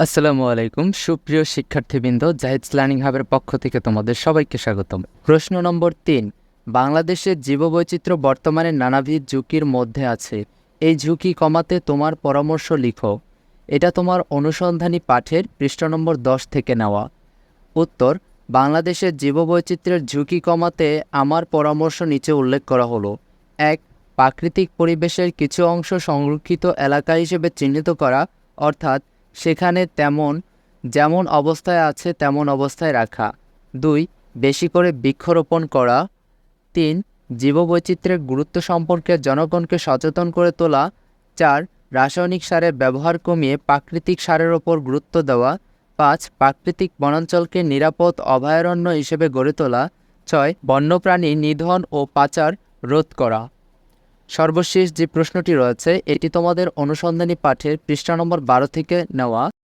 আসসালামু আলাইকুম সুপ্রিয় শিক্ষার্থীবৃন্দ, জাহিদস লার্নিং হাবের পক্ষ থেকে তোমাদের সবাইকে স্বাগতম। প্রশ্ন নম্বর ৩, বাংলাদেশের জীববৈচিত্র্য বর্তমানে নানাবিধ ঝুঁকির মধ্যে আছে। এই ঝুঁকি কমাতে তোমার পরামর্শ লিখো। এটা তোমার অনুসন্ধানী পাঠের পৃষ্ঠা নম্বর 10 থেকে নেওয়া। উত্তর, বাংলাদেশের জীববৈচিত্র্যের ঝুঁকি কমাতে আমার পরামর্শ নিচে উল্লেখ করা হলো। ১, প্রাকৃতিক পরিবেশের কিছু অংশ সংরক্ষিত এলাকা হিসেবে চিহ্নিত করা, অর্থাৎ সেখানে যেমন অবস্থায় আছে তেমন অবস্থায় রাখা। ২, বেশি করে বৃক্ষরোপণ করা। ৩, জীববৈচিত্র্যের গুরুত্ব সম্পর্কে জনগণকে সচেতন করে তোলা। ৪, রাসায়নিক সারের ব্যবহার কমিয়ে প্রাকৃতিক সারের ওপর গুরুত্ব দেওয়া। ৫, প্রাকৃতিক বনাঞ্চলকে নিরাপদ অভয়ারণ্য হিসেবে গড়ে তোলা। ৬, বন্যপ্রাণী নিধন ও পাচার রোধ করা। সর্বশেষ যে প্রশ্নটি রয়েছে এটি তোমাদের অনুসন্ধানী পাঠের পৃষ্ঠা নম্বর 12 থেকে নেওয়া।